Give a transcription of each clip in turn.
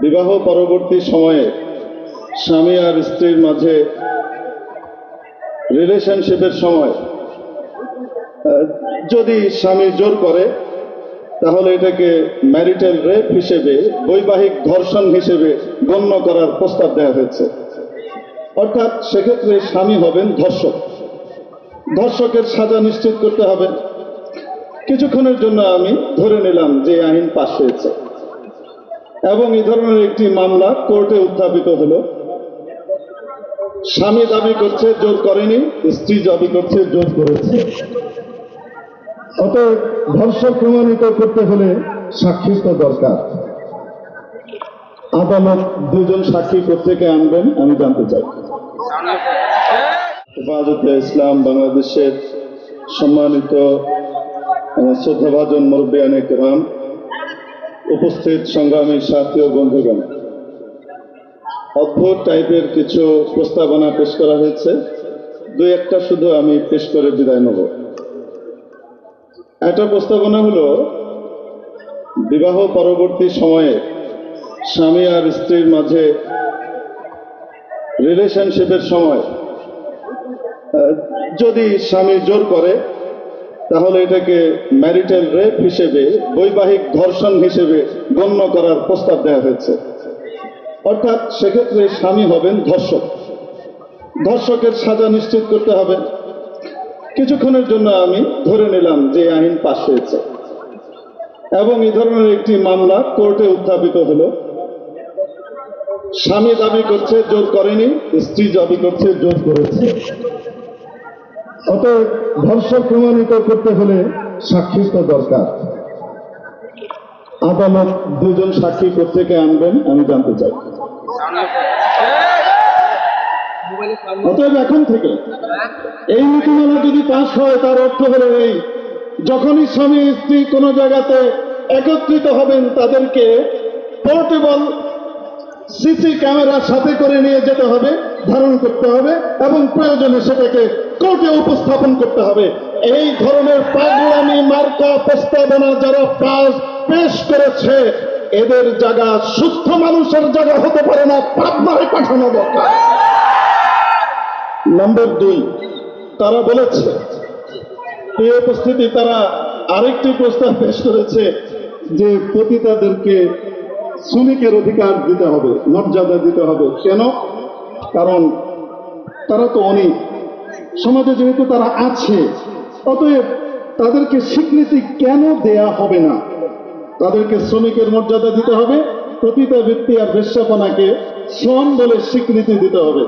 বিবাহ পরবর্তী সময়ে স্বামী আর স্ত্রীর মাঝে রিলেশনশিপের সময় যদি স্বামী জোর করে তাহলে এটাকে ম্যারিটাল রেপ হিসেবে, বৈবাহিক ধর্ষণ হিসেবে গণ্য করার প্রস্তাব দেওয়া হয়েছে। অর্থাৎ সেক্ষেত্রে স্বামী হবেন ধর্ষক, ধর্ষকের সাজা নিশ্চিত করতে হবে। কিছুক্ষণের জন্য আমি ধরে নিলাম যে আইন পাশ হয়েছে এবং এই ধরনের একটি মামলা কোর্টে উত্থাপিত হলো। স্বামী দাবি করছে জোর করেনি, স্ত্রী দাবি করছে জোর করেছে। অতএব ধর্ষক প্রমাণিত করতে হলে সাক্ষী তো দরকার। আদালত দুজন সাক্ষী কোত্থেকে আনবেন আমি জানতে চাই। হেফাজতে ইসলাম বাংলাদেশের সম্মানিত শ্রদ্ধাভাজন মুরব্বিয়ানে কেরাম, উপস্থিত সংগ্রামী সাথী ও বন্ধুগণ, অদ্ভুত টাইপের কিছু প্রস্তাবনা পেশ করা হয়েছে। দুই একটা শুধু আমি পেশ করে বিদায় নেব। একটা প্রস্তাবনা হলো, বিবাহ পরবর্তী সময়ে স্বামী আর স্ত্রীর মাঝে রিলেশনশিপের সময় যদি স্বামী জোর করে তাহলে এটাকে ম্যারিটাল রেপ হিসেবে, বৈবাহিক ধর্ষণ হিসেবে গণ্য করার প্রস্তাব দেওয়া হয়েছে। অর্থাৎ সেক্ষেত্রে স্বামী হবেন ধর্ষক, ধর্ষকের সাজা নিশ্চিত করতে হবে। কিছুক্ষণের জন্য আমি ধরে নিলাম যে আইন পাশ হয়েছে এবং এই ধরনের একটি মামলা কোর্টে উত্থাপিত হলো। স্বামী দাবি করছে জোর করেনি, স্ত্রী দাবি করছে জোর করেছে। অতএব ধর্ষক প্রমাণিত করতে হলে সাক্ষী তো দরকার। আদালত দুজন সাক্ষী কোত্থেকে আনবেন আমি জানতে চাই। অতএব এখন থেকে এই নীতিমালা যদি পাশ হয় তার অর্থ হলো এই, যখনই স্বামী স্ত্রী কোনো জায়গাতে একত্রিত হবেন তাদেরকে পোর্টেবল সিসি ক্যামেরা সাথে করে নিয়ে যেতে হবে, ধারণ করতে হবে এবং প্রয়োজনে সেটাকে কোর্টে উপস্থাপন করতে হবে। এই ধরনের পাগলামি মার্কা প্রস্তাবনা যারা পেশ করেছে এদের জায়গা সুস্থ মানুষের জায়গা হতে পারে না, পাবনায় পাঠানো দরকার। নম্বর 2, তারা বলেছে, এই উপস্থিতি তারা আরেকটি প্রস্তাব পেশ করেছে যে পতিতাদেরকে শ্রমিকের অধিকার দিতে হবে, মর্যাদা দিতে হবে। কেন? কারণ তারা তো অনেক সমাজে, যেহেতু তারা আছে, অতএব তাদেরকে স্বীকৃতি কেন দেয়া হবে না? তাদেরকে শ্রমিকের মর্যাদা দিতে হবে, পতিতা ব্যক্তি আর বেশ্যাপনাকে শ্রম বলে স্বীকৃতি দিতে হবে।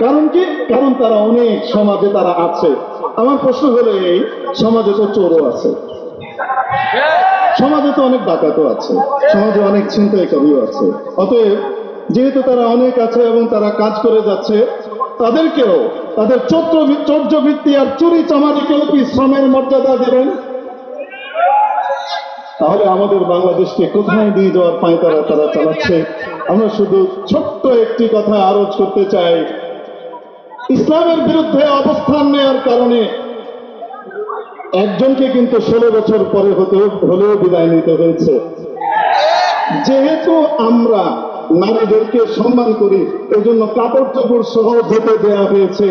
কারণ কি? কারণ তারা অনেক, সমাজে তারা আছে। আমার প্রশ্ন হলো এই, সমাজে তো চোরও আছে, সমাজে তো অনেক ডাকাতও আছে, সমাজে অনেক ছিনতাইকারীও আছে। অতএব যেহেতু তারা অনেক আছে এবং তারা কাজ করে যাচ্ছে, তাদেরকেও তাদের চৌর্যবৃত্তি আর চুরি চামারিকেও কি শ্রমের মর্যাদা দেবেন? তাহলে আমাদের বাংলাদেশকে কোথায় নিয়ে যাওয়ার পাঁয়তারা তারা চালাচ্ছে। আমরা শুধু ছোট্ট একটি কথা আরোপ করতে চাই, ইসলামের বিরুদ্ধে অবস্থান নেওয়ার কারণে একজনকে কিন্তু 16 বছর পরে হলেও বিদায় নিতে হয়েছে। যেহেতু আমরা নারীদেরকে সম্মান করি, এজন্য কাপড় চোপড় সহ যেতে দেওয়া হয়েছে।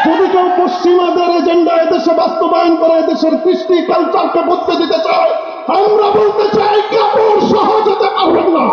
যদি কেউ পশ্চিমাদের এজেন্ডা এদেশে বাস্তবায়ন করে এদেশের কৃষ্টি কালচারকে বদলে দিতে চায়, আমরা বলতে চাই কাপড় সহ যেতে পারবেন না।